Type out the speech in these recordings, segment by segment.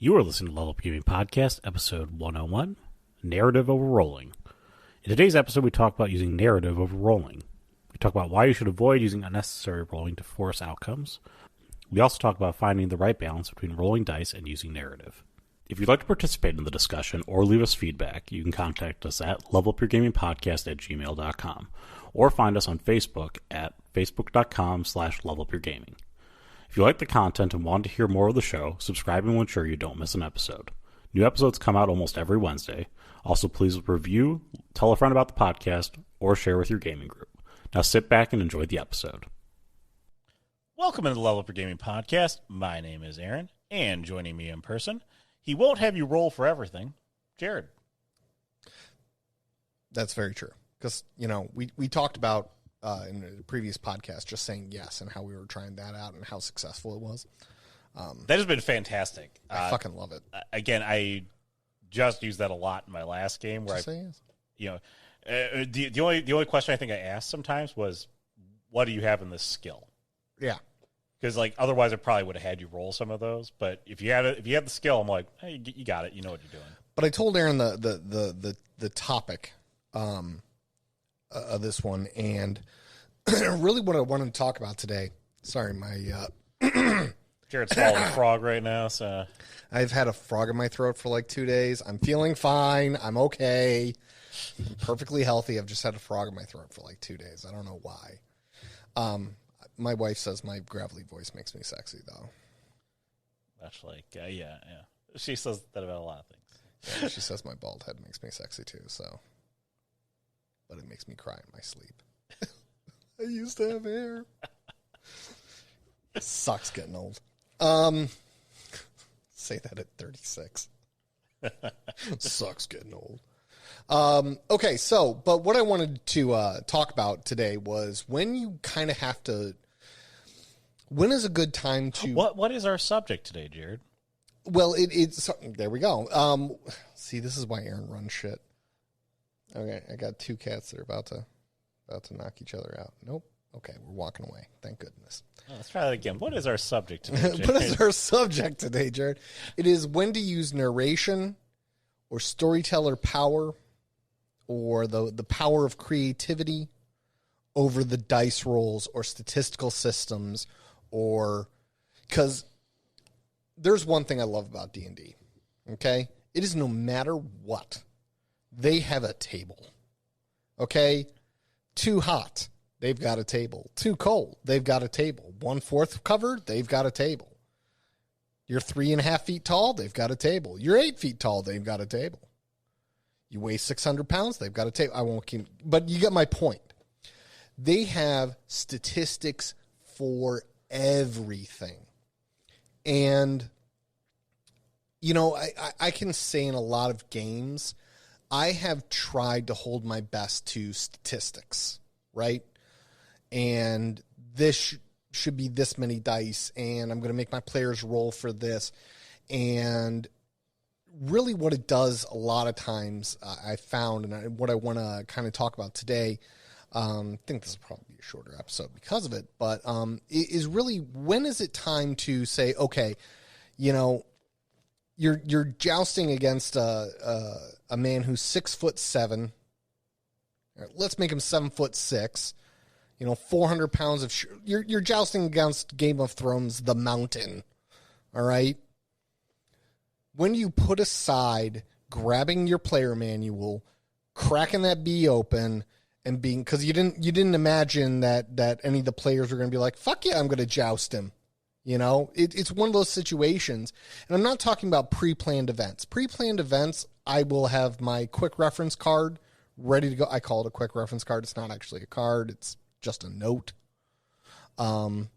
You are listening to Level Up Gaming Podcast, episode 101, Narrative Over Rolling. In today's episode, we talk about using narrative over rolling. We talk about why you should avoid using unnecessary rolling to force outcomes. We also talk about finding the right balance between rolling dice and using narrative. If you'd like to participate in the discussion or leave us feedback, you can contact us at levelupyourgamingpodcast@gmail.com or find us on Facebook at facebook.com/levelupyourgaming. If you like the content and want to hear more of the show, subscribe and we'll ensure you don't miss an episode. New episodes come out almost every Wednesday. Also, please review, tell a friend about the podcast, or share with your gaming group. Now sit back and enjoy the episode. Welcome to the Level Up Your Gaming Podcast. My name is Aaron, and joining me in person, he won't have you roll for everything, Jared. That's very true. Because, we talked about in the previous podcast just saying yes and how we were trying that out and how successful it was. That has been fantastic. I fucking love it. Again, I just used that a lot in my last game where the only question I think I asked sometimes was, what do you have in this skill? Yeah. Because otherwise I probably would have had you roll some of those. But if you had the skill, I'm like, hey, you got it. You know what you're doing. But I told Aaron the topic of this one, and really what I wanted to talk about today. Sorry, my Jared's swallowing a frog right now, so I've had a frog in my throat for like 2 days. I'm feeling fine. I'm okay. I'm perfectly healthy. I've just had a frog in my throat for like 2 days. I don't know why. My wife says my gravelly voice makes me sexy, though. That's yeah. She says that about a lot of things. Yeah, she says my bald head makes me sexy, too, so. But it makes me cry in my sleep. I used to have hair. It sucks getting old. Say that at 36. Sucks getting old. Okay, but what I wanted to talk about today was when you kind of have to. When is a good time to? What is our subject today, Jared? Well, it's there we go. See, this is why Aaron runs shit. Okay, I got two cats that are about to knock each other out. Nope. Okay, we're walking away. Thank goodness. Oh, let's try that again. What is our subject today, Jared? What is our subject today, Jared? It is when to use narration or storyteller power or the power of creativity over the dice rolls or statistical systems, or because there's one thing I love about D&D, okay? It is no matter what. They have a table, okay? Too hot, they've got a table. Too cold, they've got a table. 1/4 covered, they've got a table. You're 3.5 feet tall, they've got a table. You're 8 feet tall, they've got a table. You weigh 600 pounds, they've got a table. I won't keep, but you get my point. They have statistics for everything. And, I can say in a lot of games, I have tried to hold my best to statistics, right? And this should be this many dice, and I'm going to make my players roll for this. And really what it does a lot of times, I found, and what I want to kind of talk about today, I think this will probably be a shorter episode because of it, but is really when is it time to say, okay, you're jousting against a man who's 6'7". Let's make him 7'6". 400 pounds of. You're jousting against Game of Thrones, the Mountain. All right. When you put aside grabbing your player manual, cracking that bee open, and being because you didn't imagine that any of the players were going to be like, fuck yeah, I'm going to joust him. It's one of those situations. And I'm not talking about pre-planned events. Pre-planned events, I will have my quick reference card ready to go. I call it a quick reference card. It's not actually a card. It's just a note. I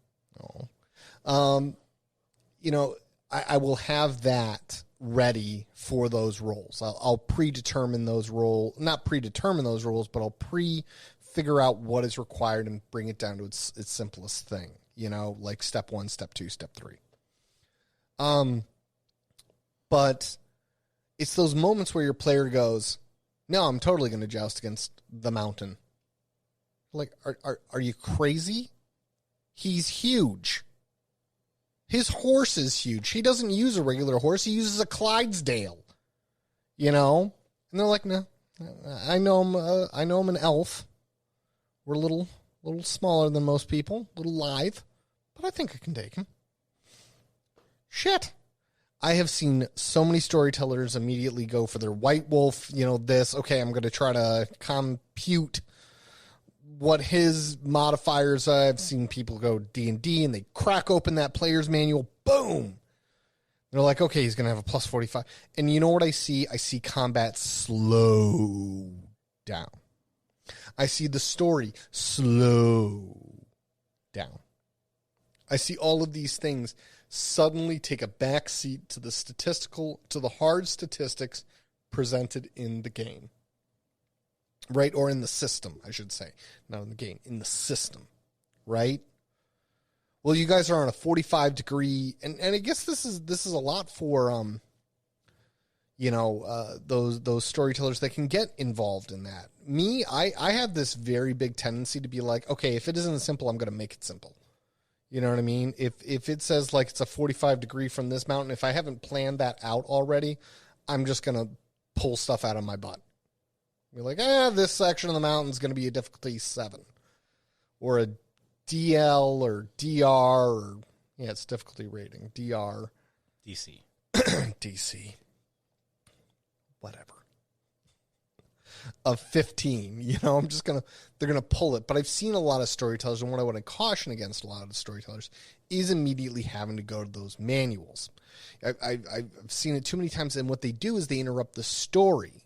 will have that ready for those roles. I'll predetermine those roles, not predetermine those roles, but I'll figure out what is required and bring it down to its simplest thing. Like step 1, step 2, step 3. But it's those moments where your player goes, no, I'm totally going to joust against the Mountain. Like, are you crazy? He's huge. His horse is huge. He doesn't use a regular horse. He uses a Clydesdale. You know? And they're like, no, I know I'm an elf. We're a little smaller than most people, a little lithe, but I think I can take him. Shit. I have seen so many storytellers immediately go for their white wolf, this. Okay, I'm going to try to compute what his modifiers are. I've seen people go D&D and they crack open that player's manual. Boom. They're like, okay, he's going to have a plus 45. And you know what I see? I see combat slow down. I see the story slow down. I see all of these things suddenly take a backseat to the hard statistics presented in the game. Right? Or in the system, I should say. Not in the game, in the system. Right? Well, you guys are on a 45 degree, and I guess this is a lot for those storytellers that can get involved in that. Me, I have this very big tendency to be like, okay, if it isn't simple, I'm going to make it simple. You know what I mean? If it says like it's a 45 degree from this mountain, if I haven't planned that out already, I'm just going to pull stuff out of my butt. Be like, this section of the mountain is going to be a difficulty 7. Or a DL or DR or, it's difficulty rating. DR. DC. DC. Whatever. Of 15. They're going to pull it. But I've seen a lot of storytellers, and what I want to caution against a lot of the storytellers is immediately having to go to those manuals. I've seen it too many times, and what they do is they interrupt the story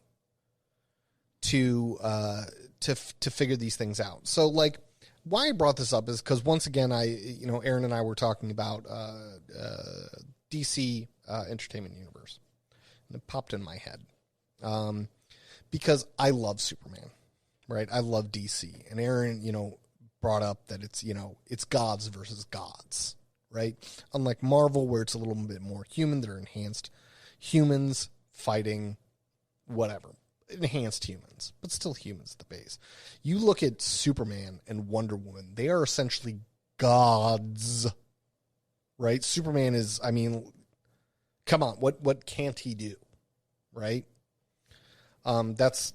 to figure these things out. So, like, why I brought this up is because once again, Aaron and I were talking about DC Entertainment Universe, and it popped in my head because I love Superman, right? I love DC, and Aaron, brought up that it's gods versus gods, right? Unlike Marvel, where it's a little bit more human, they're enhanced humans fighting whatever. Enhanced humans, but still humans at the base. You look at Superman and Wonder Woman, they are essentially gods, right? Superman is, come on, what can't he do, right? That's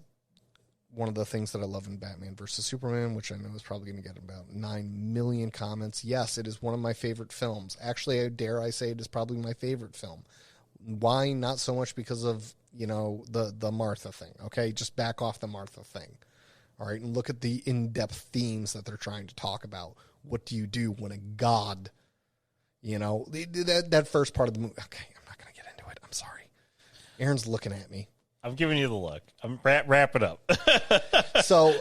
one of the things that I love in Batman versus Superman, which I know is probably going to get about 9 million comments. Yes, it is one of my favorite films. Actually, I say it is probably my favorite film. Why? Not so much because of the Martha thing, okay? Just back off the Martha thing, all right? And look at the in-depth themes that they're trying to talk about. What do you do when a god, that first part of the movie? Okay, I'm not going to get into it. I'm sorry. Aaron's looking at me. I'm giving you the look. I'm wrap it up. So,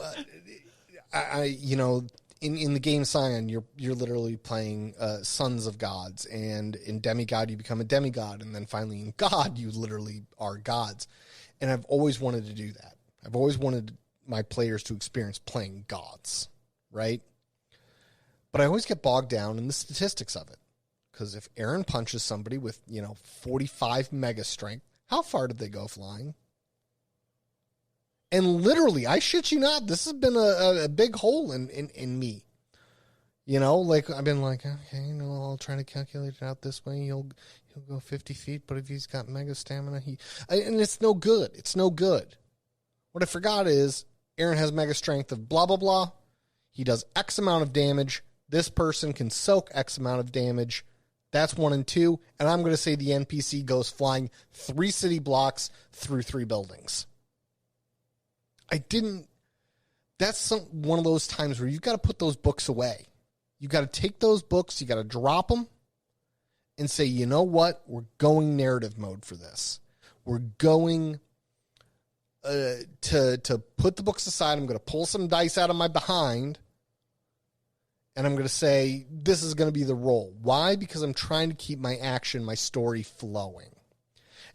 in the game Scion, you're literally playing sons of gods, and in demigod you become a demigod, and then finally in God you literally are gods. And I've always wanted to do that. I've always wanted my players to experience playing gods, right? But I always get bogged down in the statistics of it, because if Aaron punches somebody with 45 mega strength, how far did they go flying? And literally, I shit you not, this has been a big hole in me. I've been like, okay, I'll try to calculate it out this way. He'll go 50 feet, but if he's got mega stamina, and it's no good. It's no good. What I forgot is Aaron has mega strength of blah, blah, blah. He does X amount of damage. This person can soak X amount of damage. That's 1 and 2. And I'm going to say the NPC goes flying 3 city blocks through 3 buildings. That's one of those times where you've got to put those books away. You got to take those books, you got to drop them and say, you know what? We're going narrative mode for this. We're going to put the books aside. I'm going to pull some dice out of my behind, and I'm going to say, this is going to be the role. Why? Because I'm trying to keep my action, my story flowing.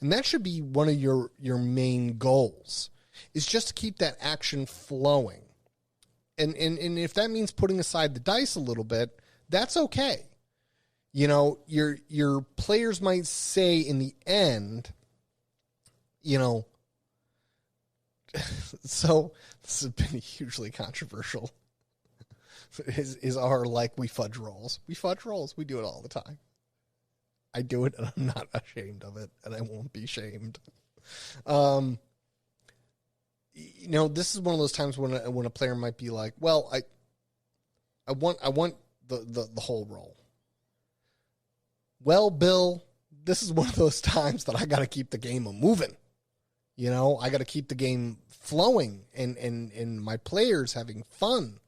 And that should be one of your main goals, is just to keep that action flowing. And if that means putting aside the dice a little bit, that's okay. Your players might say in the end, so this has been hugely controversial. Is our we fudge rolls. We fudge rolls. We do it all the time. I do it, and I'm not ashamed of it, and I won't be shamed. This is one of those times when a player might be like, "Well, I want the whole roll." Well, Bill, this is one of those times that I got to keep the game moving. I got to keep the game flowing and my players having fun.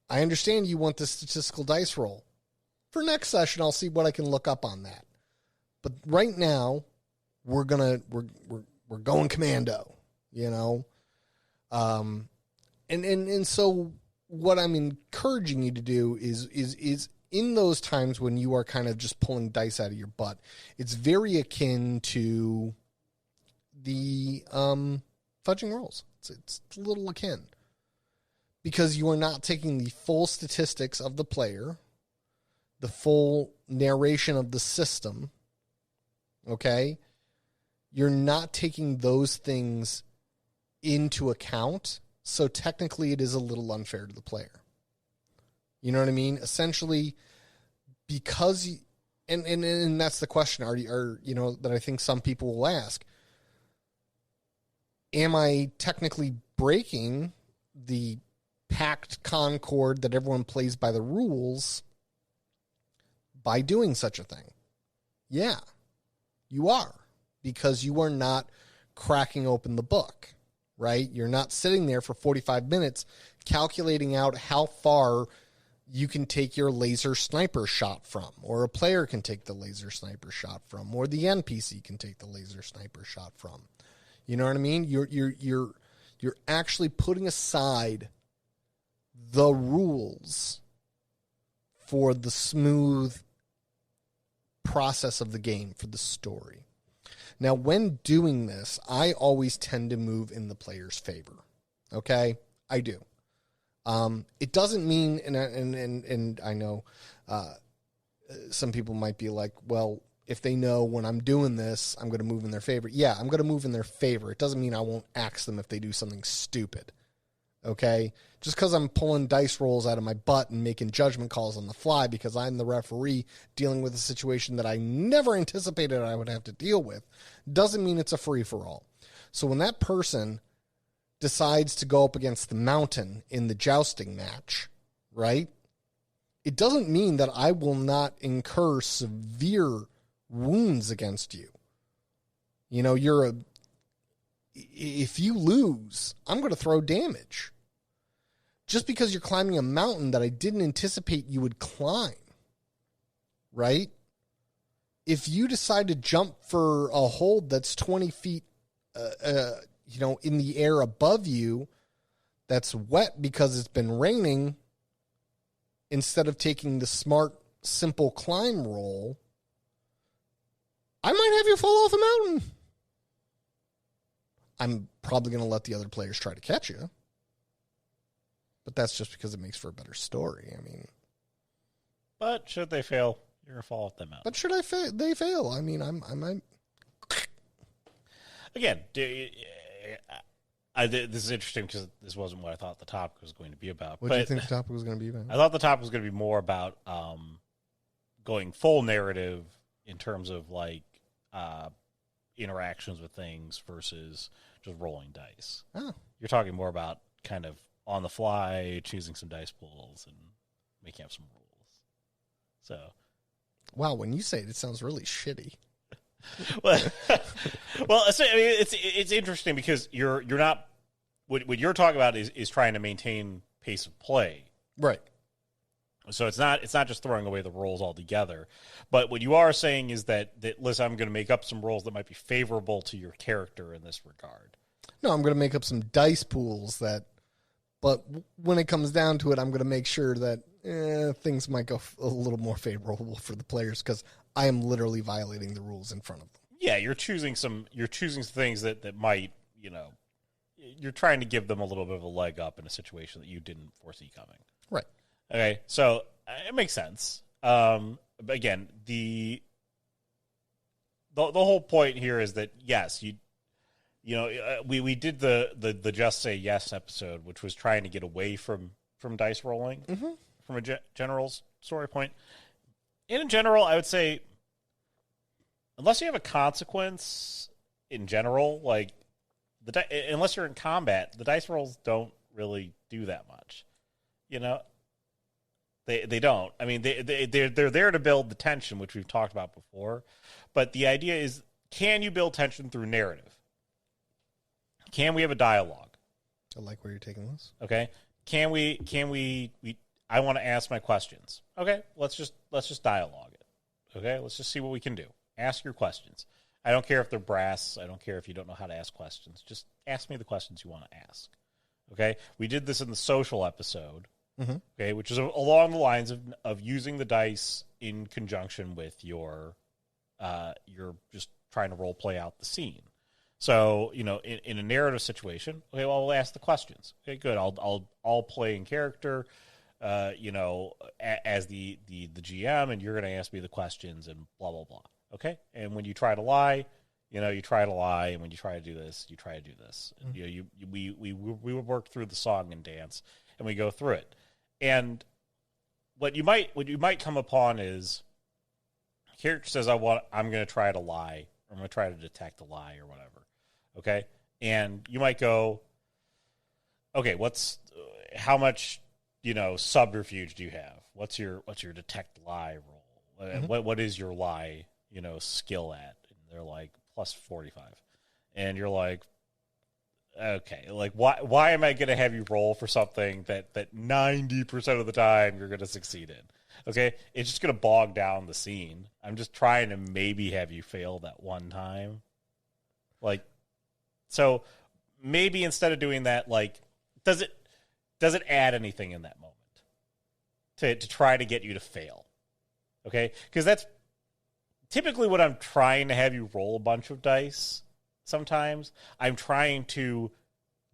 I understand you want the statistical dice roll. For next session, I'll see what I can look up on that. But right now, we're going commando, And so what I'm encouraging you to do is in those times when you are kind of just pulling dice out of your butt, it's very akin to the fudging rolls. It's a little akin because you are not taking the full statistics of the player, the full narration of the system. Okay, you're not taking those things into account, so technically it is a little unfair to the player. You know what I mean? Essentially, because and that's the question. That I think some people will ask. Am I technically breaking the pact concord that everyone plays by the rules by doing such a thing? Yeah, you are, because you are not cracking open the book, right? You're not sitting there for 45 minutes calculating out how far you can take your laser sniper shot from, or a player can take the laser sniper shot from, or the NPC can take the laser sniper shot from. You know what I mean? You're actually putting aside the rules for the smooth process of the game, for the story. Now, when doing this, I always tend to move in the player's favor. Okay? I do. It doesn't mean, and I know some people might be like, well, if they know when I'm doing this, I'm going to move in their favor. Yeah, I'm going to move in their favor. It doesn't mean I won't axe them if they do something stupid. Okay? Just because I'm pulling dice rolls out of my butt and making judgment calls on the fly because I'm the referee dealing with a situation that I never anticipated I would have to deal with doesn't mean it's a free-for-all. So when that person decides to go up against the mountain in the jousting match, right? It doesn't mean that I will not incur severe wounds against you. If you lose, I'm going to throw damage. Just because you're climbing a mountain that I didn't anticipate you would climb, right? If you decide to jump for a hold that's 20 feet, in the air above you, that's wet because it's been raining, instead of taking the smart, simple climb roll, I might have you fall off a mountain. I'm probably going to let the other players try to catch you. But that's just because it makes for a better story. But should they fail, you're going to fall off the mountain. But should they fail? I might. Again, this is interesting because this wasn't what I thought the topic was going to be about. What do you think the topic was going to be about? I thought the topic was going to be more about going full narrative in terms of interactions with things versus just rolling dice. Oh. You're talking more about kind of on the fly, choosing some dice pools and making up some rules. So, wow, when you say it, it sounds really shitty. well, it's interesting because you're not what you're talking about is trying to maintain pace of play, right? So it's not just throwing away the rolls altogether, but what you are saying is that listen, I'm going to make up some rolls that might be favorable to your character in this regard. No, I'm going to make up some dice pools but when it comes down to it, I'm going to make sure that things might go a little more favorable for the players because I am literally violating the rules in front of them. Yeah, you're choosing some things that might, you're trying to give them a little bit of a leg up in a situation that you didn't foresee coming. Right. Okay, so it makes sense. Again, the whole point here is that yes, we did the Just Say Yes episode, which was trying to get away from dice rolling from a general story point. in general, I would say, unless you have a consequence in general, like unless you're in combat, the dice rolls don't really do that much. You know, they don't. I mean, they're there to build the tension, which we've talked about before. But the idea is, can you build tension through narrative? Can we have a dialogue? I like where you're taking this. Okay. Can we I want to ask my questions. Okay, let's just dialogue it. Okay, let's just see what we can do. Ask your questions. I don't care if they're brass. I don't care if you don't know how to ask questions. Just ask me the questions you want to ask. Okay? We did this in the social episode. Mm-hmm. Okay, which is along the lines of using the dice in conjunction with your just trying to role play out the scene. So, you know, in a narrative situation, okay, well, we'll ask the questions. Okay, good. I'll play in character, you know, as the GM, and you're going to ask me the questions and blah blah blah. Okay, and when you try to lie, you know, you try to lie, and when you try to do this, you try to do this. Mm-hmm. You know, we would work through the song and dance, and we go through it. And what you might come upon is a character says, I'm going to try to lie, or I'm going to try to detect a lie, or whatever. Okay, and you might go, okay, how much, you know, subterfuge do you have? What's your detect lie roll? Mm-hmm. What is your lie, you know, skill at? And they're like plus 45, and you're like, okay, like why am I going to have you roll for something that 90% of the time you're going to succeed in? Okay, it's just going to bog down the scene. I'm just trying to maybe have you fail that one time, like. So maybe instead of doing that, like, does it add anything in that moment to try to get you to fail? Okay, because that's typically what I'm trying to have you roll a bunch of dice. Sometimes I'm trying to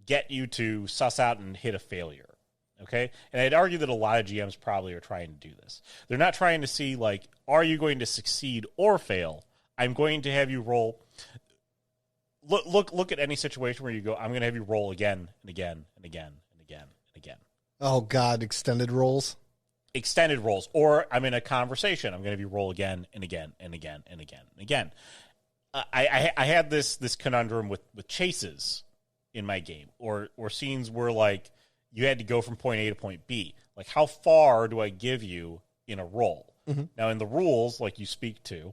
get you to suss out and hit a failure. Okay, and I'd argue that a lot of GMs probably are trying to do this. They're not trying to see, like, are you going to succeed or fail? I'm going to have you roll. Look at any situation where you go, I'm going to have you roll again and again and again and again and again. Oh, God, extended rolls? Extended rolls. Or I'm in a conversation. I'm going to have you roll again and again and again and again and again. I had this conundrum with chases in my game, or scenes where, like, you had to go from point A to point B. Like, how far do I give you in a roll? Mm-hmm. Now, in the rules, like you speak to,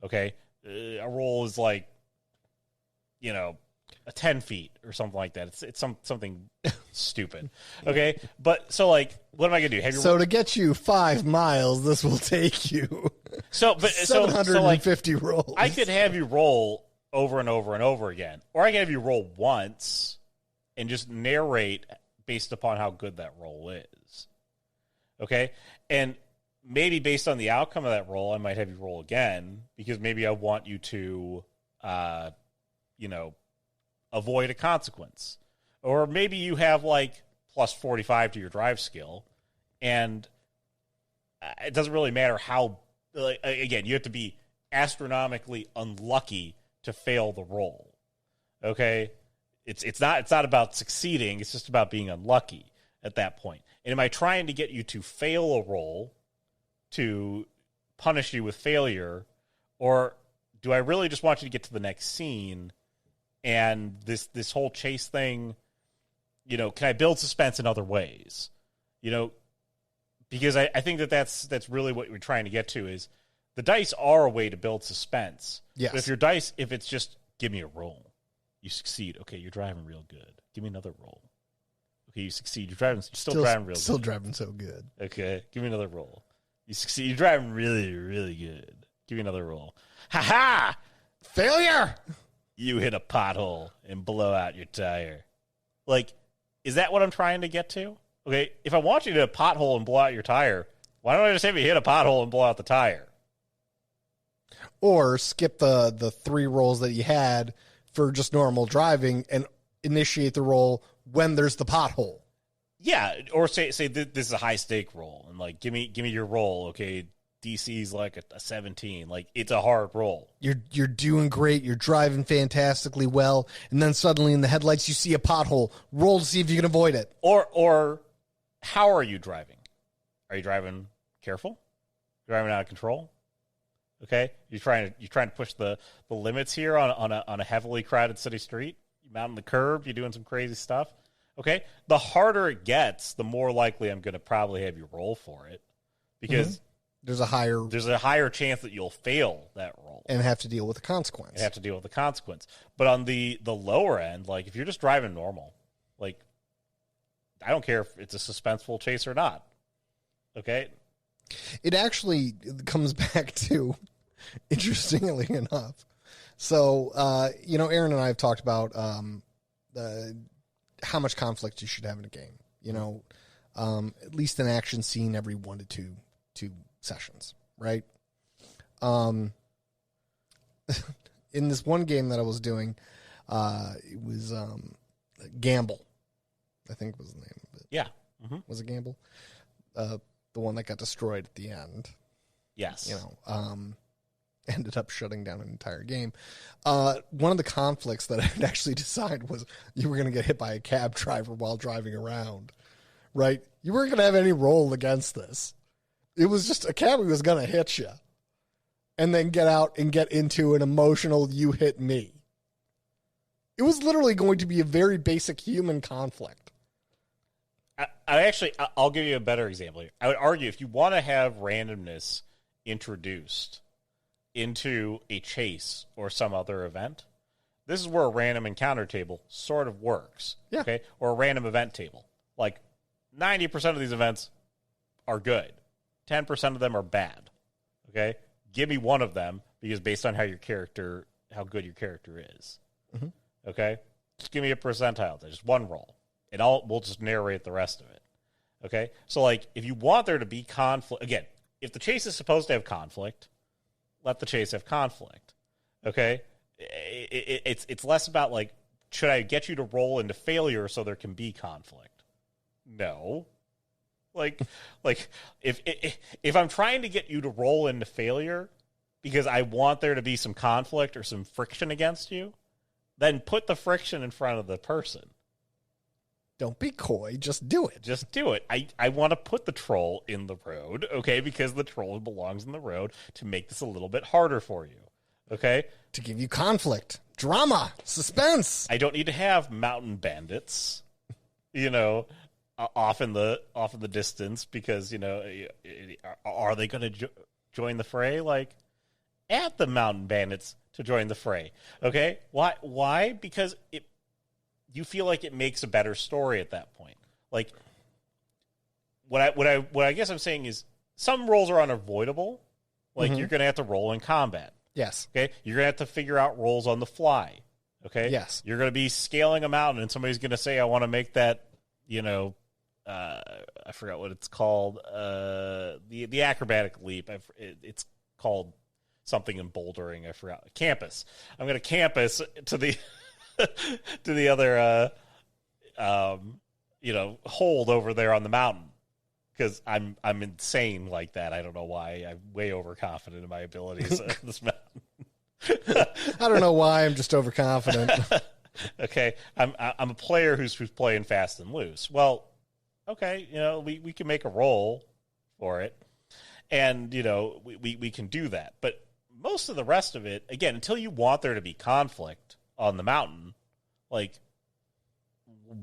okay, a roll is like, you know, 10 feet or something like that. It's something stupid. Okay. But so, like, what am I going to do? So to get you 5 miles, this will take you 750 rolls. I could have you roll over and over and over again, or I can have you roll once and just narrate based upon how good that roll is. Okay. And maybe based on the outcome of that roll, I might have you roll again, because maybe I want you to, you know, avoid a consequence. Or maybe you have, like, plus 45 to your drive skill, and it doesn't really matter how, like, again, you have to be astronomically unlucky to fail the roll. Okay? It's not about succeeding, it's just about being unlucky at that point. And am I trying to get you to fail a roll to punish you with failure, or do I really just want you to get to the next scene? And this whole chase thing, you know, can I build suspense in other ways? You know, because I think that's really what we're trying to get to, is the dice are a way to build suspense. Yes. But if it's just, give me a roll, you succeed. Okay, you're driving real good. Give me another roll. Okay, you succeed. You're still driving real good. Still driving so good. Okay, give me another roll. You succeed. You're driving really, really good. Give me another roll. Ha-ha! Failure! You hit a pothole and blow out your tire. Like, is that what I'm trying to get to? Okay, if I want you to hit a pothole and blow out your tire, why don't I just have you hit a pothole and blow out the tire? Or skip the 3 rolls that you had for just normal driving and initiate the roll when there's the pothole. Yeah, or say this is a high stake roll, and, like, give me your roll. Okay, DC's like a 17. Like, it's a hard roll. You're doing great. You're driving fantastically well, and then suddenly in the headlights you see a pothole. Roll to see if you can avoid it. Or how are you driving? Are you driving careful? driving out of control. Okay, you're trying to push the limits here on a heavily crowded city street. You mounting the curb. You're doing some crazy stuff. Okay, the harder it gets, the more likely I'm going to probably have you roll for it, because there's a higher chance that you'll fail that roll and have to deal with the consequence. But on the lower end, like if you're just driving normal, like I don't care if it's a suspenseful chase or not. Okay, it actually comes back to, interestingly enough. So, Aaron and I have talked about how much conflict you should have in a game. At least an action scene every 1 to 2 sessions, right? In this one game that I was doing, it was Gamble, I think was the name of it. Yeah. Was it Gamble? The one that got destroyed at the end. Yes. Ended up shutting down an entire game. One of the conflicts that I had actually decided was you were going to get hit by a cab driver while driving around, right? You weren't going to have any roll against this. It was just a cab was going to hit you and then get out and get into an emotional you hit me. It was literally going to be a very basic human conflict. I'll give you a better example here. I would argue if you want to have randomness introduced into a chase or some other event, this is where a random encounter table sort of works. Yeah. Okay. Or a random event table. Like 90% of these events are good. 10% of them are bad. Okay. Give me one of them, because based on how good your character is. Okay. Just give me a percentile. Just one roll, and we'll just narrate the rest of it. Okay. So like, if you want there to be conflict, again, if the chase is supposed to have conflict, let the chase have conflict. Okay. It's less about like, should I get you to roll into failure so there can be conflict? No. Like if I'm trying to get you to roll into failure because I want there to be some conflict or some friction against you, then put the friction in front of the person. Don't be coy. Just do it. Just do it. I want to put the troll in the road, okay, because the troll belongs in the road to make this a little bit harder for you, okay? To give you conflict, drama, suspense. I don't need to have mountain bandits, off in the distance, because, are they going to join the fray? Like, add the mountain bandits to join the fray, okay? Why? Because you feel like it makes a better story at that point. Like, what I guess I'm saying is some roles are unavoidable. Like, you're going to have to roll in combat. Yes. Okay? You're going to have to figure out roles on the fly. Okay? Yes. You're going to be scaling a mountain, and somebody's going to say, I want to make that, I forgot what it's called. The acrobatic leap. It's called something in bouldering. I forgot. Campus. I'm going to campus to the to the other hold over there on the mountain, because I'm insane like that. I don't know why. I'm way overconfident in my abilities on this mountain. I don't know why. I'm just overconfident. Okay, I'm a player who's playing fast and loose. Well, okay, we can make a roll for it, and we can do that. But most of the rest of it, again, until you want there to be conflict on the mountain, like,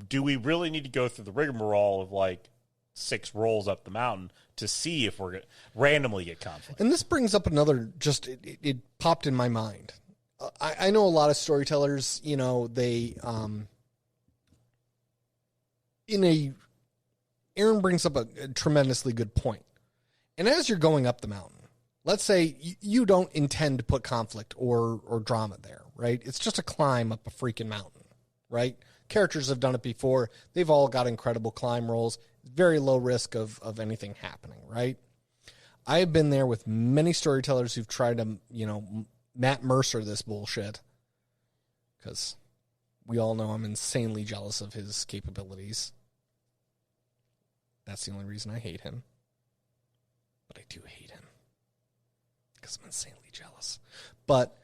do we really need to go through the rigmarole of like 6 rolls up the mountain to see if we're going to randomly get conflict? And this brings up another, just it popped in my mind. I know a lot of storytellers, they Aaron brings up a tremendously good point. And as you're going up the mountain, let's say you don't intend to put conflict or drama there, right? It's just a climb up a freaking mountain, right? Characters have done it before. They've all got incredible climb rolls. Very low risk of anything happening, right? I have been there with many storytellers who've tried to, Matt Mercer this bullshit, because we all know I'm insanely jealous of his capabilities. That's the only reason I hate him. But I do hate him because I'm insanely jealous. But,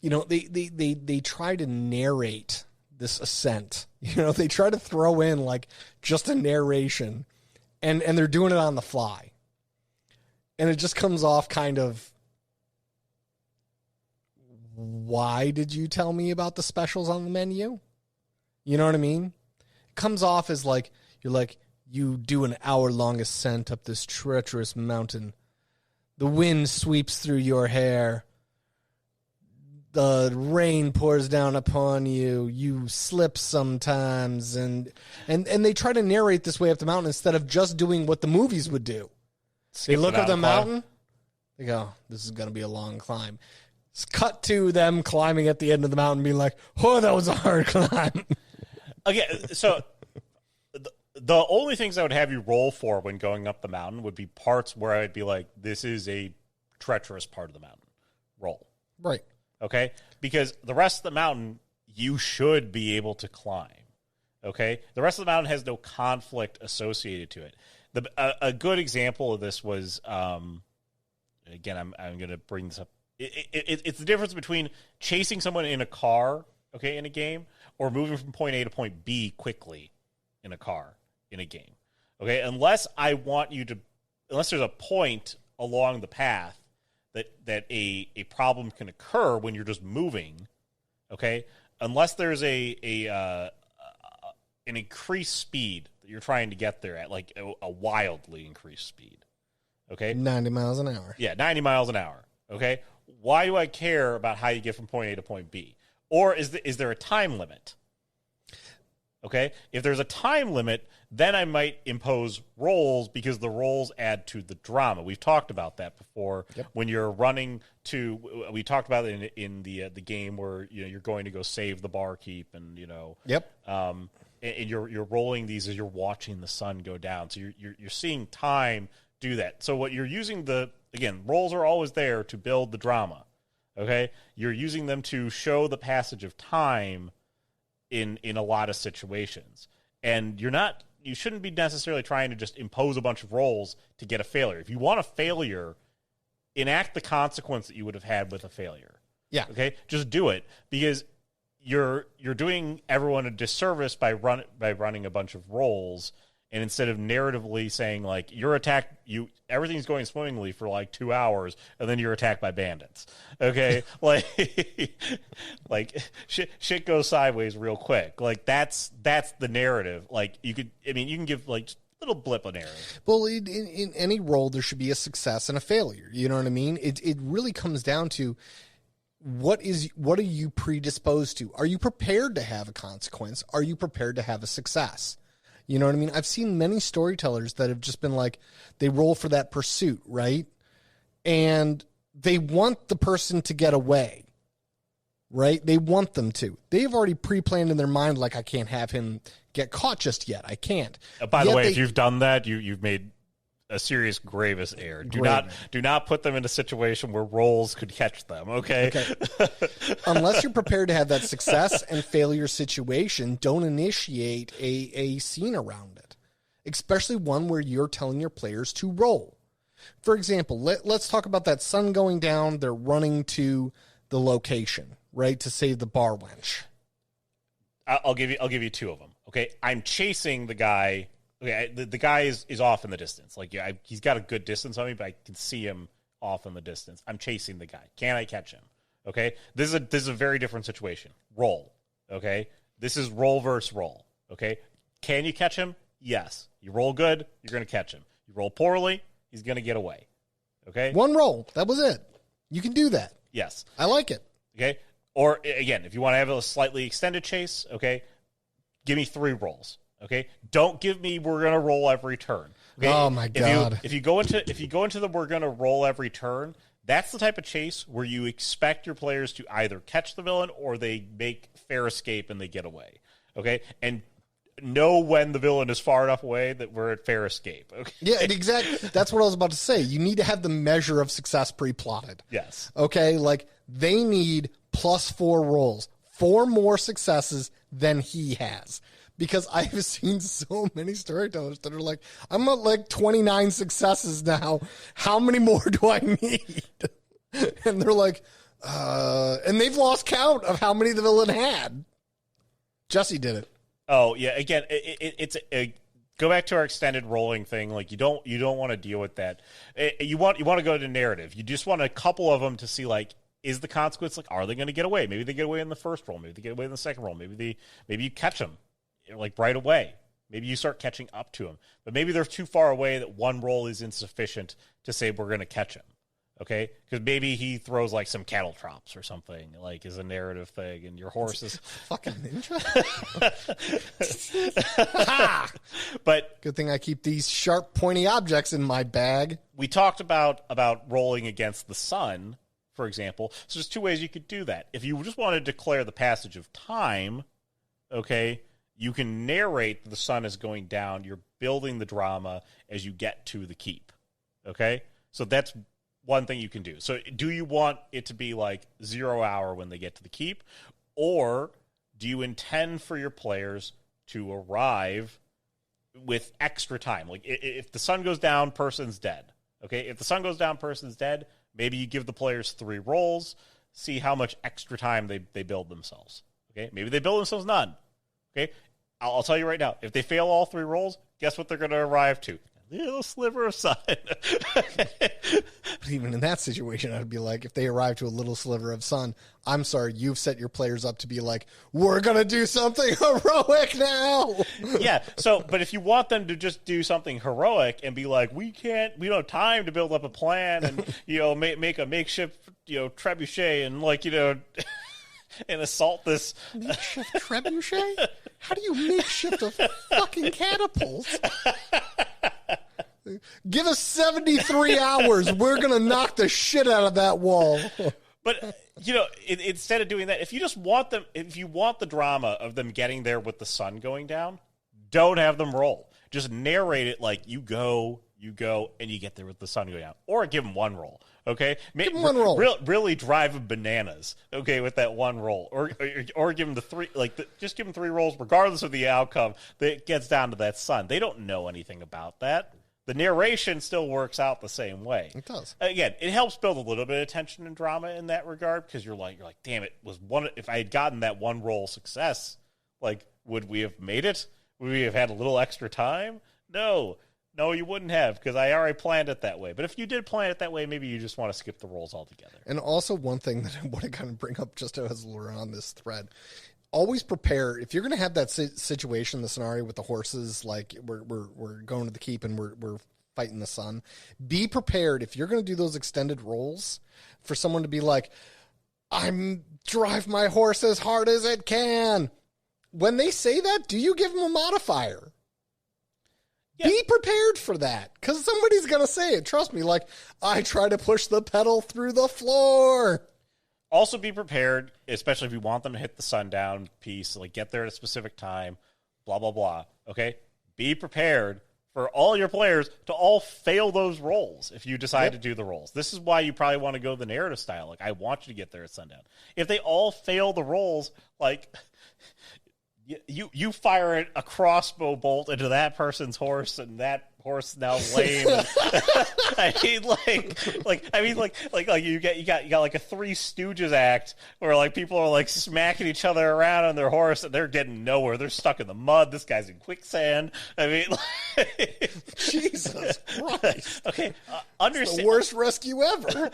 they try to narrate this ascent. They try to throw in like just a narration, and they're doing it on the fly. And it just comes off kind of, why did you tell me about the specials on the menu? You know what I mean? It comes off as like, you're like, you do an hour-long ascent up this treacherous mountain. The wind sweeps through your hair. The rain pours down upon you. You slip sometimes. And they try to narrate this way up the mountain instead of just doing what the movies would do. They look up the mountain. They go, this is going to be a long climb. It's cut to them climbing at the end of the mountain, being like, oh, that was a hard climb. Okay, so the only things I would have you roll for when going up the mountain would be parts where I'd be like, this is a treacherous part of the mountain. Roll. Right. Okay? Because the rest of the mountain, you should be able to climb. Okay? The rest of the mountain has no conflict associated to it. A good example of this was, again, I'm going to bring this up. It's the difference between chasing someone in a car, okay, in a game, or moving from point A to point B quickly in a car in a game. Okay? Unless there's a point along the path that a problem can occur when you're just moving, okay? Unless there's an increased speed that you're trying to get there at, like a wildly increased speed, okay? 90 miles an hour. Yeah, 90 miles an hour, okay? Why do I care about how you get from point A to point B? Or is there a time limit? Okay? If there's a time limit, then I might impose rolls because the rolls add to the drama. We've talked about that before. Yep. When you're running to, we talked about it in the game where you're going to go save the barkeep, and Yep. and you're rolling these as you're watching the sun go down. So you're seeing time do that. So what you're using again, rolls are always there to build the drama. Okay? You're using them to show the passage of time in a lot of situations. And you shouldn't be necessarily trying to just impose a bunch of rolls to get a failure. If you want a failure, enact the consequence that you would have had with a failure. Yeah. Okay? Just do it, because you're doing everyone a disservice by running a bunch of rolls. And instead of narratively saying, like, everything's going swimmingly for like 2 hours, and then you're attacked by bandits. Okay? like shit goes sideways real quick. Like, that's the narrative. Like, you can give like just a little blip of narrative. Well, in any role, there should be a success and a failure. You know what I mean? It really comes down to what are you predisposed to? Are you prepared to have a consequence? Are you prepared to have a success? You know what I mean? I've seen many storytellers that have just been like, they roll for that pursuit, right? And they want the person to get away, right? They want them to. They've already pre-planned in their mind, like, I can't have him get caught just yet. I can't. By the way, if you've done that, you've made a serious gravest error. Do not put them in a situation where rolls could catch them, okay? Unless you're prepared to have that success and failure situation, don't initiate a scene around it, especially one where you're telling your players to roll. For example, let's talk about that sun going down. They're running to the location, right, to save the bar wench. I'll give you two of them, okay? I'm chasing the guy. Okay, the guy is off in the distance. Like, he's got a good distance on me, but I can see him off in the distance. I'm chasing the guy. Can I catch him? Okay, this is a very different situation. Roll. Okay, this is roll versus roll. Okay, can you catch him? Yes. You roll good, you're going to catch him. You roll poorly, he's going to get away. Okay, one roll. That was it. You can do that. Yes, I like it. Okay, or again, if you want to have a slightly extended chase, okay, give me 3 rolls. Okay, don't give me we're gonna roll every turn. Okay? Oh my god! If you go into the we're gonna roll every turn, that's the type of chase where you expect your players to either catch the villain or they make fair escape and they get away. Okay, and know when the villain is far enough away that we're at fair escape. Okay? Yeah, exactly. That's what I was about to say. You need to have the measure of success pre-plotted. Yes. Okay, like they need +4 rolls, 4 more successes than he has. Because I've seen so many storytellers that are like, I'm at like 29 successes now. How many more do I need? And they're like, and they've lost count of how many the villain had. Jesse did it. Oh, yeah. Again, it's go back to our extended rolling thing. Like you don't want to deal with that. You want to go to narrative. You just want a couple of them to see like, is the consequence like, are they going to get away? Maybe they get away in the first roll. Maybe they get away in the second roll. Maybe you catch them like right away. Maybe you start catching up to them. But maybe they're too far away that one roll is insufficient to say we're going to catch him. Okay? Because maybe he throws like some cattle traps or something, like is a narrative thing, and your horse is fucking ninja. But good thing I keep these sharp, pointy objects in my bag. We talked about rolling against the sun, for example. So there's two ways you could do that. If you just want to declare the passage of time, okay, you can narrate that the sun is going down. You're building the drama as you get to the keep. Okay? So that's one thing you can do. So do you want it to be like 0 hour when they get to the keep? Or do you intend for your players to arrive with extra time? Like if the sun goes down, person's dead. Okay? If the sun goes down, person's dead, maybe you give the players 3 rolls, see how much extra time they build themselves. Okay? Maybe they build themselves none. Okay? I'll tell you right now, if they fail all 3 rolls, guess what they're going to arrive to? A little sliver of sun. But even in that situation, I'd be like, if they arrive to a little sliver of sun, I'm sorry, you've set your players up to be like, we're going to do something heroic now. Yeah, but if you want them to just do something heroic and be like, we don't have time to build up a plan and, make a makeshift, trebuchet and and assault this. Makeshift trebuchet? How do you makeshift a fucking catapult? Give us 73 hours. We're going to knock the shit out of that wall. But, instead of doing that, if you want the drama of them getting there with the sun going down, don't have them roll. Just narrate it like you go, and you get there with the sun going down. Or give them 1 roll, okay? Give them 1 roll. Really drive them bananas, okay, with that 1 roll. Or give them the 3, just give them 3 rolls regardless of the outcome that gets down to that sun. They don't know anything about that. The narration still works out the same way. It does. Again, it helps build a little bit of tension and drama in that regard because you're like, damn it, if I had gotten that 1 roll success, would we have made it? Would we have had a little extra time? No, you wouldn't have because I already planned it that way. But if you did plan it that way, maybe you just want to skip the rolls altogether. And also one thing that I want to kind of bring up just as we're on this thread, always prepare if you're going to have that situation, the scenario with the horses, like we're going to the keep and we're fighting the sun. Be prepared if you're going to do those extended rolls for someone to be like, I'm drive my horse as hard as it can. When they say that, do you give them a modifier? Yeah. Be prepared for that because somebody's going to say it. Trust me. Like I try to push the pedal through the floor. Also be prepared, especially if you want them to hit the sundown piece, get there at a specific time, blah, blah, blah. Okay? Be prepared for all your players to all fail those rolls if you decide to do the rolls. This is why you probably want to go the narrative style. I want you to get there at sundown. If they all fail the rolls, you fire a crossbow bolt into that person's horse and that horse now lame. You got like a Three Stooges act where people are smacking each other around on their horse and they're getting nowhere. They're stuck in the mud. This guy's in quicksand. Jesus Christ. Okay, understand. It's the worst rescue ever.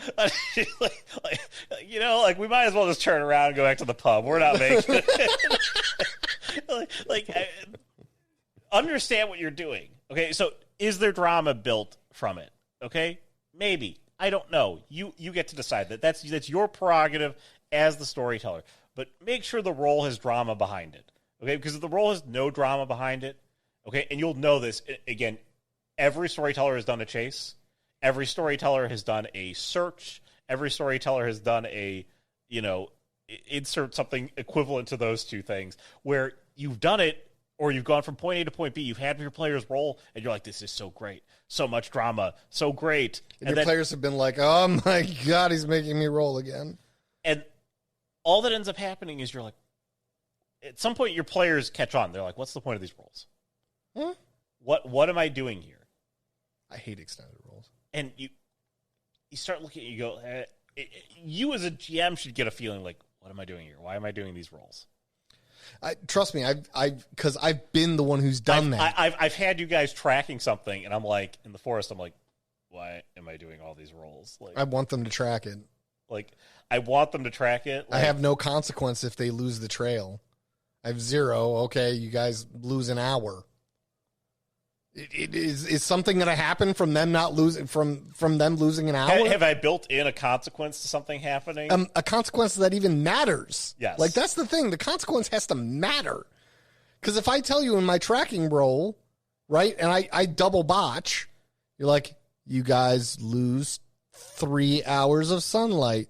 We might as well just turn around and go back to the pub. We're not making it. Understand what you're doing. Okay, so is there drama built from it? Okay, maybe. I don't know. You get to decide that. That's your prerogative as the storyteller. But make sure the role has drama behind it. Okay, because if the role has no drama behind it, okay, and you'll know this again. Every storyteller has done a chase. Every storyteller has done a search. Every storyteller has done a insert something equivalent to those two things where you've done it. Or you've gone from point A to point B. You've had your players roll, and you're like, this is so great. So much drama. So great. And your players have been like, oh, my God, he's making me roll again. And all that ends up happening is you're like, at some point, your players catch on. They're like, what's the point of these rolls? Huh? What am I doing here? I hate extended rolls. And you start looking, you go, you as a GM should get a feeling like, what am I doing here? Why am I doing these rolls? Trust me, because I've been the one who's done that. I've had you guys tracking something, and I'm like, in the forest, I'm like, why am I doing all these rolls? Like, I want them to track it. Like, I want them to track it. I have no consequence if they lose the trail. I have 0. Okay, you guys lose an hour. Is something going to happen from them not losing from them losing an hour? Have I built in a consequence to something happening? A consequence that even matters. Yes. Like, that's the thing. The consequence has to matter. Because if I tell you in my tracking roll, right, and I double botch, you're like, you guys lose 3 hours of sunlight.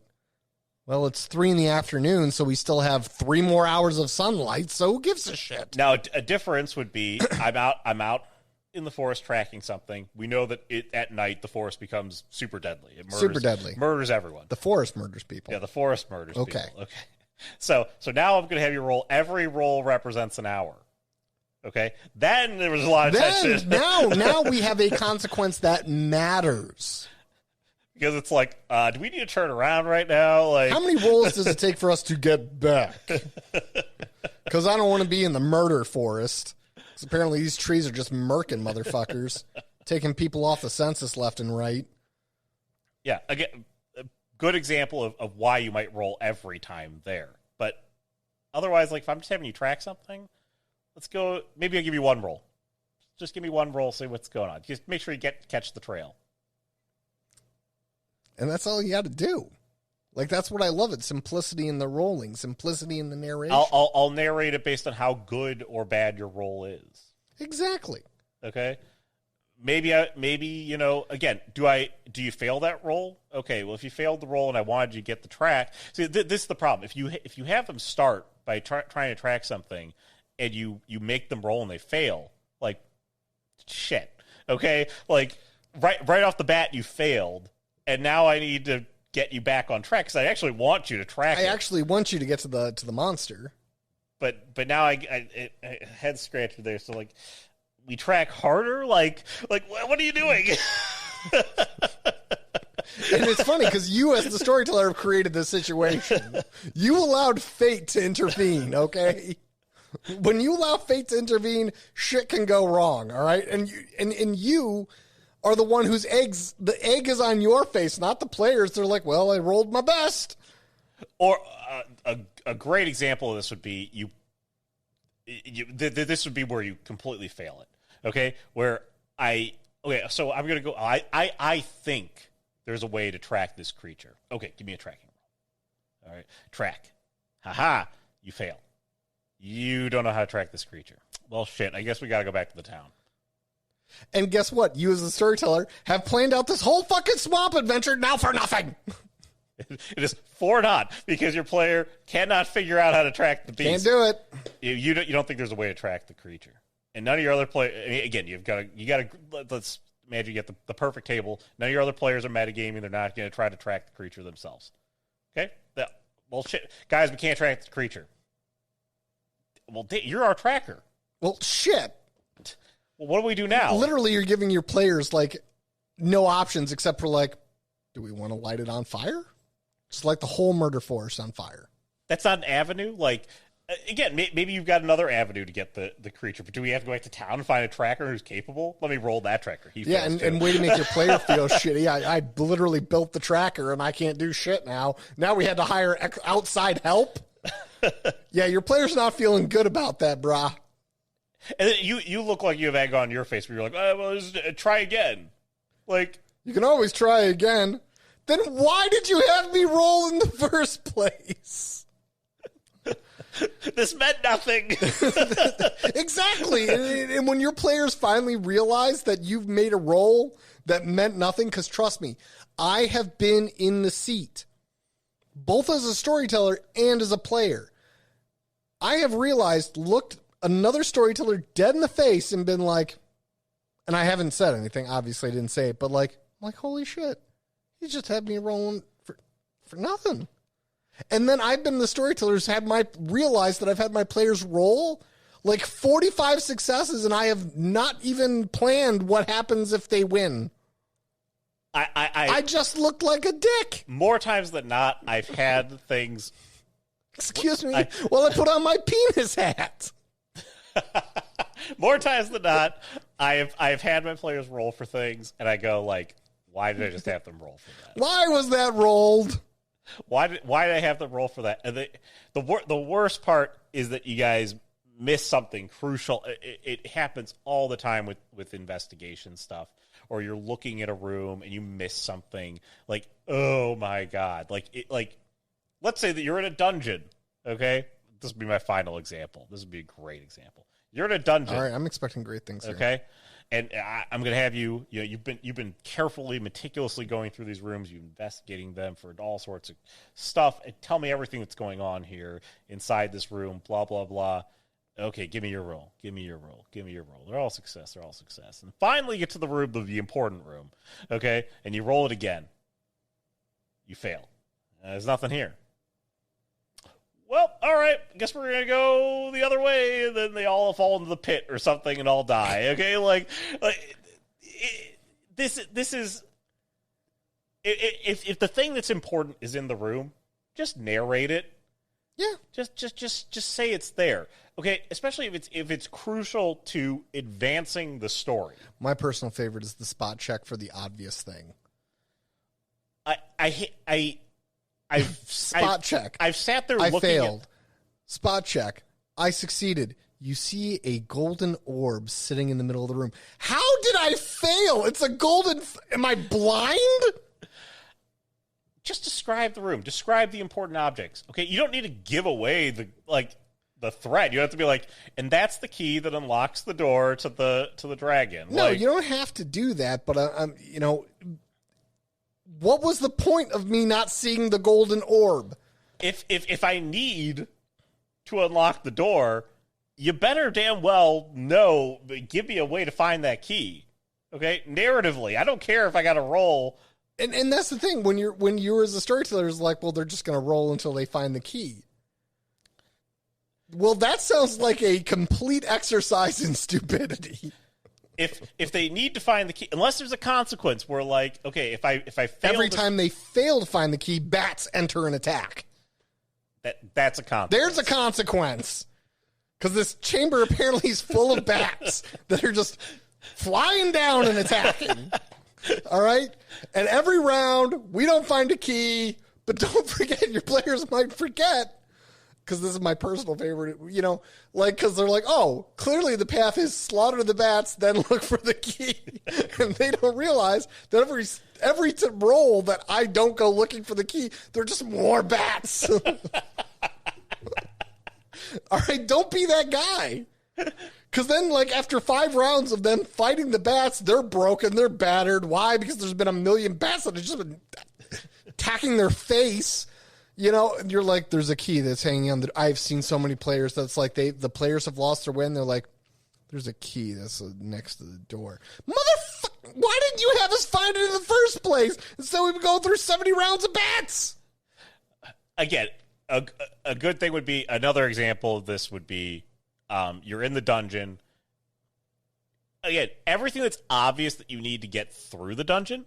Well, it's 3 in the afternoon, so we still have 3 more hours of sunlight, so who gives a shit? Now, a difference would be I'm out in the forest tracking something. We know that at night the forest becomes super deadly. It murders everyone. The forest murders people. Yeah, the forest murders people. Okay. So now I'm going to have you roll. Every roll represents an hour. Okay? Then there was a lot of tension. Now we have a consequence that matters. Because it's like, do we need to turn around right now? Like, how many rolls does it take for us to get back? Because I don't want to be in the murder forest. Because apparently these trees are just murking motherfuckers, taking people off the census left and right. Yeah, again, a good example of why you might roll every time there. But otherwise, like, if I'm just having you track something, let's go. Maybe I'll give you 1 roll. Just give me 1 roll, see what's going on. Just make sure you catch the trail. And that's all you got to do. Like, that's what I love. It's simplicity in the rolling, simplicity in the narration. I'll narrate it based on how good or bad your roll is. Exactly. Okay. Maybe you know. Again, do you fail that roll? Okay. Well, if you failed the roll and I wanted you to get the track, see, this is the problem. If you have them start by trying to track something, and you make them roll and they fail, like, shit. Okay. Like, right off the bat you failed. And now I need to get you back on track because I actually want you to track it. I actually want you to get to the monster. But now I head scratcher there. So, like, we track harder? Like what are you doing? And it's funny because you, as the storyteller, have created this situation. You allowed fate to intervene, okay? When you allow fate to intervene, shit can go wrong, all right? And you are the one whose the egg is on your face, not the players. They're like, well, I rolled my best. Or a great example of this would be this would be where you completely fail it. Okay, so I'm gonna go. I think there's a way to track this creature. Okay, give me a tracking roll. All right, track. Haha, you fail. You don't know how to track this creature. Well, shit. I guess we gotta go back to the town. And guess what? You, as the storyteller, have planned out this whole fucking swamp adventure now for nothing. It is for naught because your player cannot figure out how to track the beast. Can't do it. You don't think there's a way to track the creature, and none of your other players. I mean, again, you got to. Let's imagine you get the perfect table. None of your other players are metagaming. They're not going to try to track the creature themselves. Okay. Well, shit, guys, we can't track the creature. Well, you're our tracker. Well, shit. Well, what do we do now? Literally, you're giving your players, like, no options except for, like, do we want to light it on fire? Just light the whole murder forest on fire. That's not an avenue? Like, again, maybe you've got another avenue to get the creature, but do we have to go back to town and find a tracker who's capable? Let me roll that tracker. And way to make your player feel shitty. I literally built the tracker, and I can't do shit now. Now we had to hire outside help? Yeah, your player's not feeling good about that, brah. And then you look like you have egg on your face where you're like, oh, well, just try again. Like, you can always try again. Then why did you have me roll in the first place? This meant nothing. Exactly. And when your players finally realize that you've made a roll that meant nothing, because trust me, I have been in the seat, both as a storyteller and as a player. I have realized, looked another storyteller dead in the face and been like, and I haven't said anything, obviously I didn't say it, but like, holy shit, he just had me rolling for nothing. And then I've been the storyteller who's realized that I've had my players roll like 45 successes and I have not even planned what happens if they win. I just looked like a dick. More times than not, I've had things Excuse me while I put on my penis hat. More times than not, I've had my players roll for things, and I go like, why did I just have them roll for that? Why was that rolled? Why did I have them roll for that? And the worst part is that you guys miss something crucial. It happens all the time with investigation stuff, or you're looking at a room and you miss something. Like, oh my god! Like let's say that you're in a dungeon. Okay, this would be my final example. This would be a great example. You're in a dungeon. All right, I'm expecting great things here. Okay, and I'm going to have you. You know, you've been carefully, meticulously going through these rooms. You're investigating them for all sorts of stuff. And tell me everything that's going on here inside this room. Blah blah blah. Okay, give me your roll. Give me your roll. Give me your roll. They're all success. They're all success. And finally, you get to the room, the important room. Okay, and you roll it again. You fail. There's nothing here. Well, all right, I guess we're going to go the other way, and then they all fall into the pit or something and all die, okay? This is... If the thing that's important is in the room, just narrate it. Yeah. Just say it's there, okay? Especially if it's crucial to advancing the story. My personal favorite is the spot check for the obvious thing. Spot check. I've sat there I looking failed. Spot check. I succeeded. You see a golden orb sitting in the middle of the room. How did I fail? It's a golden... Am I blind? Just describe the room. Describe the important objects. Okay, you don't need to give away the thread. You have to be like, and that's the key that unlocks the door to the dragon. No, you don't have to do that, but I'm what was the point of me not seeing the golden orb? If I need to unlock the door, you better damn well know. Give me a way to find that key. Okay, narratively, I don't care if I got to roll. And that's the thing when you're as a storyteller is like, well, they're just going to roll until they find the key. Well, that sounds like a complete exercise in stupidity. If they need to find the key, unless there's a consequence where, like, okay, if I fail every time they fail to find the key, bats enter an attack. That's a consequence. There's a consequence because this chamber apparently is full of bats that are just flying down and attacking. All right, and every round we don't find a key, but don't forget your players might forget. Because this is my personal favorite, because they're like, oh, clearly the path is slaughter the bats, then look for the key. And they don't realize that every roll that I don't go looking for the key, they're just more bats. All right, don't be that guy. Because then, after 5 rounds of them fighting the bats, they're broken, they're battered. Why? Because there's been a million bats that have just been attacking their face. You're like, there's a key that's hanging on. I've seen so many players that's like the players have lost their win. They're like, there's a key that's next to the door. Motherfucker, why didn't you have us find it in the first place? Instead, we would go through 70 rounds of bats. Again, a good thing would be, another example of this would be, you're in the dungeon. Again, everything that's obvious that you need to get through the dungeon,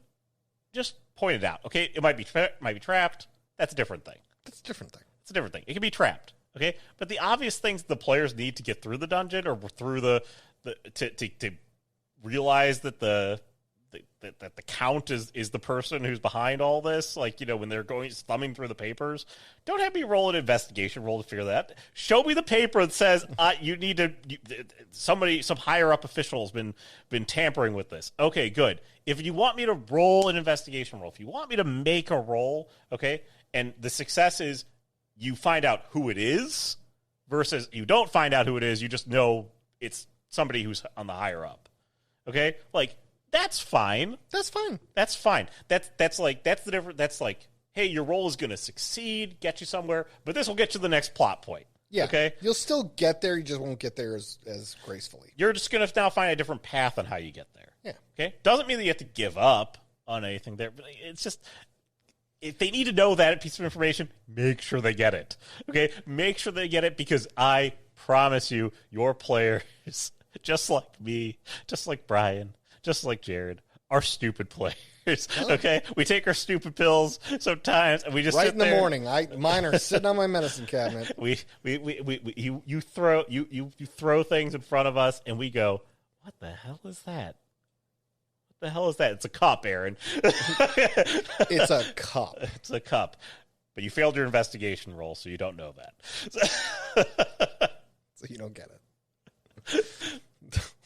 just point it out. Okay, it might be trapped. That's a different thing. That's a different thing. It's a different thing. It can be trapped, okay? But the obvious things the players need to get through the dungeon or through to realize that the count is the person who's behind all this, when they're thumbing through the papers, don't have me roll an investigation roll to figure that. Show me the paper that says you need to. Some higher up official has been tampering with this. Okay, good. If you want me to roll an investigation roll, if you want me to make a roll, okay, and the success is you find out who it is versus you don't find out who it is, you just know it's somebody who's on the higher up. Okay, that's fine. That's fine. That's fine. That's the difference. That's like, hey, your role is going to succeed, get you somewhere, but this will get you the next plot point. Yeah. Okay. You'll still get there. You just won't get there as gracefully. You're just going to now find a different path on how you get there. Yeah. Okay. Doesn't mean that you have to give up on anything there, but it's just, if they need to know that piece of information, make sure they get it. Okay. Make sure they get it, because I promise you, your players, just like me, just like Brian, just like Jared, are stupid players. beers. Okay, we take our stupid pills sometimes, and we just right sit in the there. morning. Mine are sitting on my medicine cabinet. You throw things in front of us, and we go, what the hell is that? What the hell is that? It's a cup, Aaron. It's a cup. It's a cup. But you failed your investigation roll, so you don't know that. So you don't get it.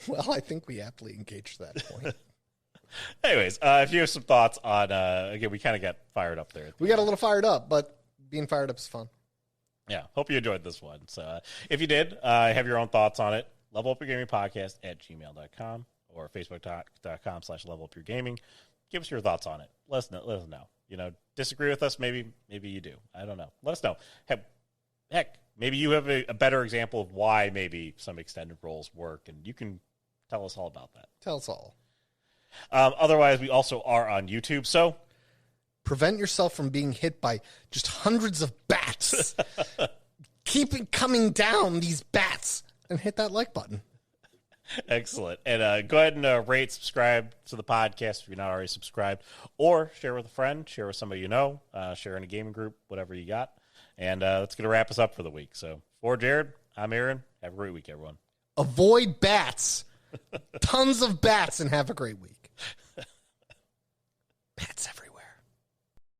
Well, I think we aptly engaged that point. Anyways, if you have some thoughts on, again, we kind of got fired up there. We got a little fired up, but being fired up is fun. Yeah, hope you enjoyed this one. So if you did, have your own thoughts on it, levelupyourgamingpodcast@gmail.com or facebook.com/levelupyourgaming. Give us your thoughts on it. Let us know. You know, disagree with us, maybe you do. I don't know. Let us know. Heck, maybe you have a better example of why maybe some extended roles work, and you can tell us all about that. Tell us all. Otherwise, we also are on YouTube, so prevent yourself from being hit by just hundreds of bats. Keep it coming down, these bats, and hit that like button. Excellent. And go ahead and rate, subscribe to the podcast if you're not already subscribed, or share with a friend, share with somebody you know, share in a gaming group, whatever you got. And that's going to wrap us up for the week. So for Jared, I'm Aaron. Have a great week, everyone. Avoid bats. Tons of bats, and have a great week.